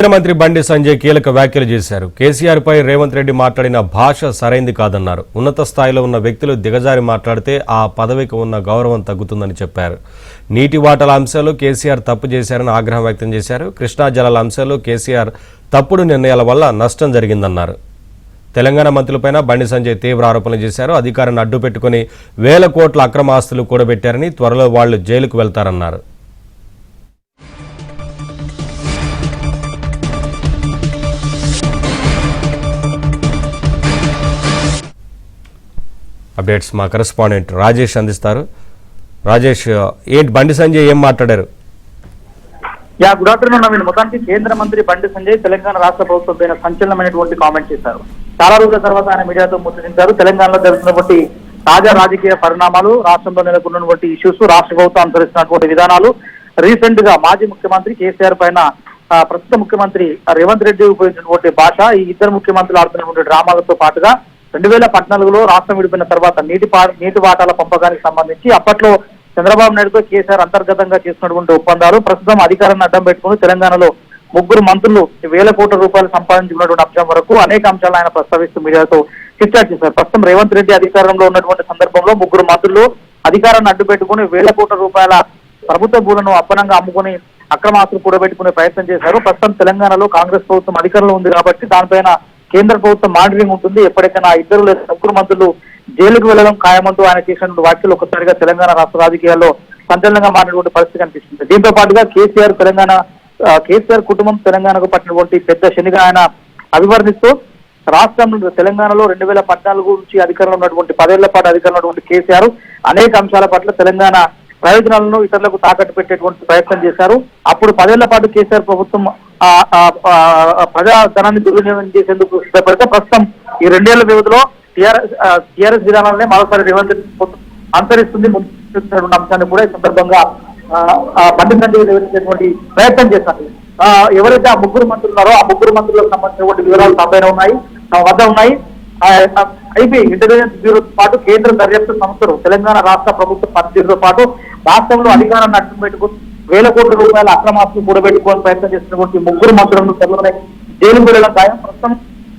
ముఖ్యమంత్రి బండి సంజయ్ కీలక వ్యాఖ్యలు చేశారు. కేసీఆర్ పై రేవంత్ రెడ్డి మాట్లాడిన భాష సరైంది కాదన్నారు. ఉన్నత స్థాయిలో ఉన్న వ్యక్తులు దిగజారి మాట్లాడితే ఆ పదవికి ఉన్న గౌరవం తగ్గుతుందని చెప్పారు. నీటి వాటాల అంశాల్లో కేసీఆర్ తప్పు చేశారని ఆగ్రహం వ్యక్తం చేశారు. కృష్ణా జలాల అంశాల్లో కేసీఆర్ తప్పుడు నిర్ణయాల వల్ల నష్టం జరిగిందన్నారు. తెలంగాణ మంత్రులపైన బండి సంజయ్ తీవ్ర ఆరోపణలు చేశారు. అధికారాన్ని అడ్డు పెట్టుకుని వేల కోట్ల అక్రమ ఆస్తులు కూడబెట్టారని, త్వరలో వాళ్లు జైలుకు వెళ్తారన్నారు. అప్డేట్స్ మా కరెస్పాండెంట్ రాజేష్ అందిస్తారు. రాజేష్, ఏంటి బండి సంజయ్ ఏం మాట్లాడారు? Good afternoon Naveen. మొత్తానికి కేంద్ర మంత్రి బండి సంజయ్ తెలంగాణ రాష్ట్ర ప్రభుత్వం పైన సంచలనమైనటువంటి కామెంట్ చేశారు. చాలా రోజుల తర్వాత ఆయన మీడియాతో ముచ్చటించారు. తెలంగాణలో జరుగుతున్నటువంటి తాజా రాజకీయ పరిణామాలు, రాష్ట్రంలో నెలకొన్నటువంటి ఇష్యూస్, రాష్ట్ర ప్రభుత్వం అనుసరిస్తున్నటువంటి విధానాలు, రీసెంట్ గా మాజీ ముఖ్యమంత్రి కేసీఆర్ పైన ప్రస్తుత ముఖ్యమంత్రి రేవంత్ రెడ్డి ఉపయోగించినటువంటి భాష, ఈ ఇద్దరు ముఖ్యమంత్రులు ఆడుతున్నటువంటి డ్రామాలతో పాటుగా 2014లో రాష్ట్రం విడిపోయిన తర్వాత నీటి వాటాల పంపకానికి సంబంధించి అప్పట్లో చంద్రబాబు నాయుడుతో కేసీఆర్ అంతర్గతంగా చేసినటువంటి ఒప్పందాలు, ప్రస్తుతం అధికారాన్ని అడ్డం పెట్టుకుని తెలంగాణలో ముగ్గురు మంత్రులు వేల కోట్ల రూపాయలు సంపాదించుకున్నటువంటి అంశం వరకు అనేక అంశాలు ఆయన ప్రస్తావిస్తూ మీడియాతో చిట్చాట్ చేశారు. ప్రస్తుతం రేవంత్ రెడ్డి అధికారంలో ఉన్నటువంటి సందర్భంలో ముగ్గురు మంత్రులు అధికారాన్ని అడ్డు పెట్టుకుని వేల కోట్ల రూపాయల ప్రభుత్వ భూములను అప్పనంగా అమ్ముకుని అక్రమాస్తులు కూడబెట్టుకునే ప్రయత్నం చేశారు. ప్రస్తుతం తెలంగాణలో కాంగ్రెస్ ప్రభుత్వం అధికారంలో ఉంది కాబట్టి దానిపైన కేంద్ర ప్రభుత్వం మానిటరింగ్ ఉంటుంది. ఎప్పటికైనా ఇద్దరు లేదా ముగ్గురు మంత్రులు జైలుకు వెళ్లడం ఖాయమంటూ ఆయన చేసినటువంటి వ్యాఖ్యలు ఒక్కసారిగా తెలంగాణ రాష్ట్ర రాజకీయాల్లో సంచలనంగా మారినటువంటి పరిస్థితి కనిపిస్తుంది. దీంతో పాటుగా కేసీఆర్ కుటుంబం తెలంగాణకు పట్టినటువంటి పెద్ద శనిగా ఆయన అభివర్ణిస్తూ రాష్ట్రంలో తెలంగాణలో 2014 నుంచి అధికారంలో ఉన్నటువంటి 10 ఏళ్ల పాటు అధికారంలో ఉన్నటువంటి కేసీఆర్ అనేక అంశాల పట్ల తెలంగాణ ప్రయోజనాలను ఇతరులకు తాకట్టు పెట్టేటువంటి ప్రయత్నం చేశారు. అప్పుడు 10 ఏళ్ల పాటు కేసీఆర్ ప్రభుత్వం ప్రజాధనాన్ని దుర్వినియోగం చేసేందుకు సిద్ధపడితే ప్రస్తుతం ఈ 2 ఏళ్ల వ్యవధిలో టీఆర్ఎస్ విధానాలనే మరోసారి రేవంత్ రెడ్డి అనుసరిస్తుంది అంశాన్ని కూడా ఈ సందర్భంగా బండి సంజయ్ వివరించేటువంటి ప్రయత్నం చేశారు. ఎవరైతే ఆ ముగ్గురు మంత్రులు ఉన్నారో ఆ ముగ్గురు మంత్రులకు సంబంధించినటువంటి వివరాలు తమ వద్ద ఉన్నాయి. ఐబీ ఇంటెలిజెన్స్ బ్యూరోతో పాటు కేంద్ర దర్యాప్తు సంస్థలు తెలంగాణ రాష్ట్ర ప్రభుత్వ పనితీరుతో పాటు రాష్ట్రంలో అధికారాన్ని అడ్డం పెట్టుకుని వేల కోట్ల రూపాయల అక్రమాస్తులు కూడబెట్టుకోవాలని ప్రయత్నం చేసినటువంటి ముగ్గురు మంత్రులను త్వరలోనే జైలుకు వెళ్లడం ఖాయం. ప్రస్తుతం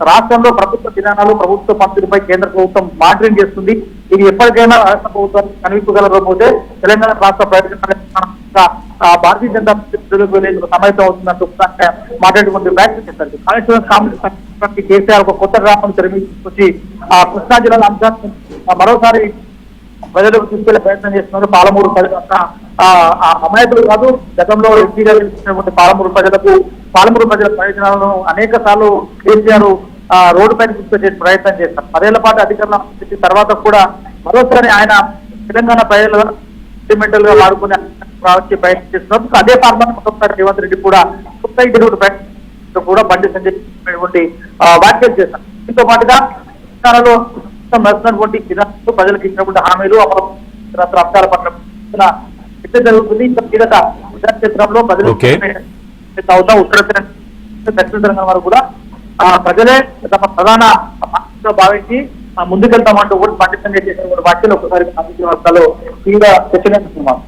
రాష్ట్రంలో ప్రభుత్వ విధానాలు, ప్రభుత్వ పనితీరుపై కేంద్ర ప్రభుత్వం మానిటరింగ్ చేస్తుంది. ఇది ఎప్పటికైనా రాష్ట్ర ప్రభుత్వాన్ని కనిపించగలకపోతే తెలంగాణ రాష్ట్ర ప్రయోజనాలు భారతీయ జనతా పార్టీ వెళ్లేందుకు సమాయత్తం అవుతుందంటూ మాట్లాడుకుంటూ వ్యాఖ్యలు చేశారు. కాంగ్రెస్ కేసీఆర్ ఒక కొత్త డ్రామాను తెరమించుకొచ్చి కృష్ణా జిల్లాల అంశాన్ని మరోసారి ప్రజలకు తీసుకెళ్లే ప్రయత్నం చేస్తున్నారు. పాలమూరు ప్రజలు అమాయకులు కాదు, గతంలో ఎంపీగా గెలిచినటువంటి పాలమూరు ప్రజల ప్రయోజనాలను అనేక సార్లు కేసీఆర్ రోడ్డు పైన తీసుకొచ్చే ప్రయత్నం చేస్తారు. 10 ఏళ్ల పాటు అధికారంలో తర్వాత కూడా మరోసారి ఆయన తెలంగాణ ప్రజల సెంటిమెంటల్ గా వాడుకునే వచ్చే ప్రయత్నం చేస్తున్నారు. అదే ఫార్మాట్ మరొకసారి రేవంత్ రెడ్డి కూడా కొత్త ఇంటి ప్రయత్నం కూడా బండి సంజయ్ వ్యాఖ్యలు చేస్తారు. దీంతో పాటుగా తెలంగాణలో నడుస్తున్నటువంటి విధానాలు, ప్రజలకు ఇచ్చినటువంటి హామీలు, అంశాల పట్ల జరుగుతుంది. ఇంకా కీలక ప్రజాక్షేత్రంలో ప్రజలు ఉత్తర దక్షిణ తెలంగాణ వరకు కూడా ప్రజలే తమ ప్రధాన భావించి ముందుకెళ్తామంటూ కూడా బండి సంజయ్ చేసిన వ్యాఖ్యలు ఒకసారి రాజకీయ వ్యవస్థలో తీవ్ర చర్చనీయాంశం.